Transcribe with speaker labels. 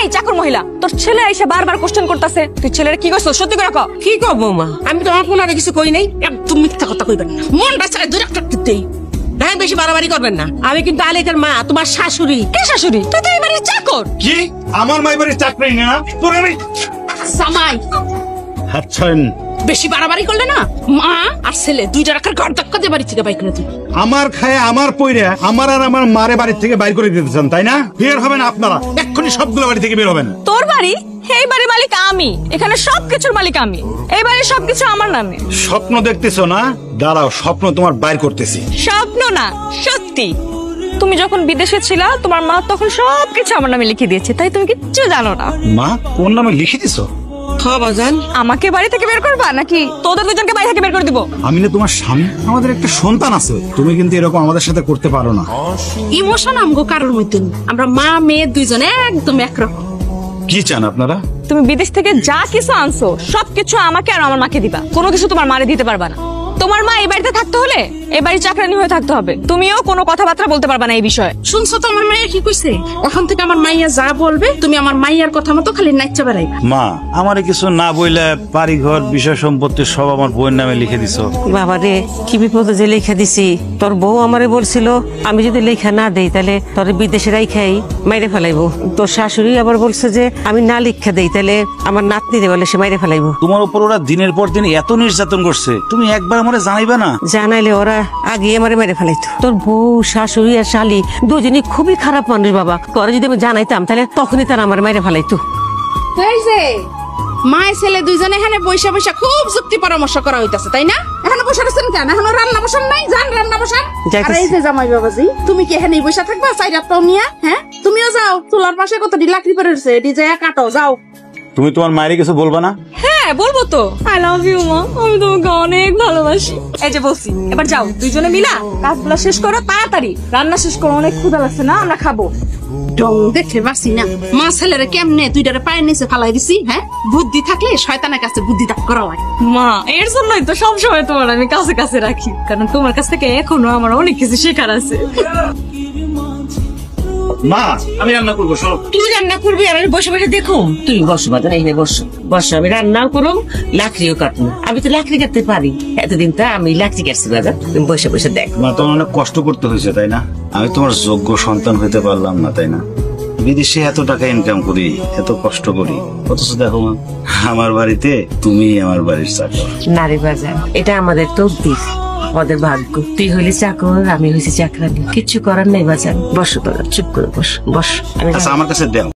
Speaker 1: এই চাকর মহিলা, তোর ছেলে এসে বারবার কোশ্চেন করতেছে, তুই ছেলের কি করছিস? সত্যি করে কও।
Speaker 2: কি কব বৌমা, আমি তো আপনার কিছু কই নাই। একদম মিথ্যা কথা কইবেন না, মনটা চাই দূরে রাখতেই। হ্যাঁ, বেশি বাড়াবাড়ি করবেন না। আমি কিন্তু আলেকের মা, তোমার শাশুড়ি।
Speaker 1: কে শাশুড়ি? তুই তো এই বাড়ির চাকর।
Speaker 3: কি আমার মাই বাড়ির চাকরি না তোর? আমি
Speaker 2: সামাই
Speaker 3: হাচ্ছেন
Speaker 2: বেশি বাড়াবাড়ি করলে না, মা আর ছেলে দুইটা রাখার ঘর ধাক্কা দিয়ে বাড়ি থেকে বাইর করে দিই।
Speaker 3: আমার খায় আমার পয়রা আমার আর আমার মারে বাড়ি থেকে বাইর করে দিতে চান, তাই না? বের হবেন আপনারা, এক্ষুনি সবগুলো বাড়ি থেকে বের হবেন।
Speaker 1: তোর বাড়ি? এই বাড়ির মালিক আমি, এখানে সবকিছুর মালিক আমি, এই বাড়ির সবকিছু আমার নামে।
Speaker 3: স্বপ্ন দেখতেছো না? দাঁড়াও, স্বপ্ন তোমার বাইর করতেছি।
Speaker 1: স্বপ্ন না, সত্যি। তুমি যখন বিদেশে ছিলা, তোমার মা তখন সবকিছু আমার নামে লিখে দিয়েছে, তাই তুমি কিচ্ছু জানো না।
Speaker 3: মা কোন নামে লিখে দিছো?
Speaker 2: বাজান,
Speaker 1: আমাকে বাড়ি থেকে বের করবা নাকি তোদের দুজনকে বাড়ি থেকে বের করে দিব?
Speaker 3: আমি না তোমার স্বামী, আমাদের একটা সন্তান আছে। তুমি কিন্তু এরকম আমাদের সাথে করতে পারো না।
Speaker 2: ইমোশন আমগো কারোর মধ্যে নেই। আমরা মা মেয়ে দুইজনে একদম একরকম।
Speaker 3: কি চান আপনারা?
Speaker 1: তুমি বিদেশ থেকে যা কিছু আনছো সবকিছু আমাকে আর আমার মাকে দিবা, কোনো কিছু তোমার মারে দিতে পারবা না। তোমার মা এই বাড়িতে থাকতে হলে এই বাড়ির চাকরানি হয়ে থাকতে হবে, তুমিও কোনো কথাবার্তা বলতে পারবা না এই বিষয়ে।
Speaker 2: শুনছো তো আমার মাইয়া কি কইছে? এখন থেকে আমার মাইয়া যা বলবে তুমি আমার মাইয়ার কথা মতো খালি নাচতে বেড়াইবা।
Speaker 3: মা, আমারে কিছু না বইলে বাড়ি ঘর বিষয় সম্পত্তি সব আমার বউয়ের নামে লিখে দিছো।
Speaker 4: বাবা রে, কি বিপদে যে লেখা দিছি। তোর বউ আমারে বলছিল আমি যদি লেখা না দেই তাহলে তোর বিদেশে রাইখাই মাইরে ফেলাইবো। তোর শাশুড়ি আবার বলছে যে আমি না লিখা দেই তাহলে আমার নাতনি রে বলে সে মাইরে ফেলাইবো।
Speaker 3: তোমার উপর ওরা দিনের পর দিন এত নির্যাতন করছে, তুমি একবার আমারে জানাইবা না?
Speaker 4: জানাইলে ওরা আগে আমারে মেরে ফেলাইতো। তোর বউ শাশুড়ি আর শালি দুজনই খুবই খারাপ মানুষ বাবা। তোরা যদি আমি জানাইতাম তাহলে তখনই তারা আমার মেরে ফেলাইতো।
Speaker 2: মায়ের ছেলে দুইজনে এখানে বৈশা বৈশা খুব যুক্তি পরামর্শ করা হইতাছে, তাই না? এখানে বসে রয়েছেন কেন? এখনো রান্না বসান নাই? যান রান্না বসান। আর এই যে জামাই বাবাজি, তুমি কি এখানে বসে থাকবা চাই রাতটাও নিয়ে? হ্যাঁ, তুমিও যাও, চুলার পাশে কতটি লাকড়ি পড়ে রয়েছে, এটি যায় কাটো, যাও।
Speaker 3: তুমি তোমার মায়ের কিছু বলবা না?
Speaker 1: হ্যাঁ বলবো তো। আই লাভ ইউ মা, আমি তোমাকে অনেক ভালোবাসি। এই যে বলছি, এবার যাও দুইজনে মিলা কাজগুলো শেষ করো, তাড়াতাড়ি রান্না শেষ করো, অনেক ক্ষুধা লাগছে না, আমরা খাবো।
Speaker 2: ডং দেখে বাসি না, মা ছেলেরে কেমনে দুইটারে পায়ের নিচে ফালাই দিছি। হ্যাঁ, বুদ্ধি থাকলে শয়তানের কাছে বুদ্ধি দাগ করা হয়।
Speaker 1: মা, এর জন্যই তো সবসময় তোমার আমি কাছে কাছে রাখি, কারণ তোমার কাছ থেকে এখনো আমার অনেক কিছু শেখার আছে।
Speaker 3: মা, আমি রান্না করবো। সব
Speaker 5: তুই রান্না করবি আর আমি বসে বসে দেখো? তুই বসো বাজান, এখানে বসো বসো, আমি রান্নাও করুম লাকড়িও কাটবো। আমি তো লাকড়ি কাটতে পারি, এতদিন তো আমি লাকড়ি কাটছি বাজান, তুমি বসে বসে দেখো।
Speaker 3: মা, তোমার অনেক কষ্ট করতে হয়েছে তাই না? আমি তোমার যোগ্য সন্তান হইতে পারলাম না তাই না? বিদেশে এত টাকা ইনকাম করি, এত কষ্ট করি, অথচ দেখো মা, আমার বাড়িতে তুমি আমার বাড়ির চাকর।
Speaker 5: নারী বাজান, এটা আমাদের তকদির, আমাদের ভাগ্য। তুই হলি চাকর, আমি হয়েছি চাকরানি, কিচ্ছু করার নেই বাজান। বসো তোরা, চুপ করে বসো বসো।
Speaker 3: আচ্ছা, আমার কাছে দেও।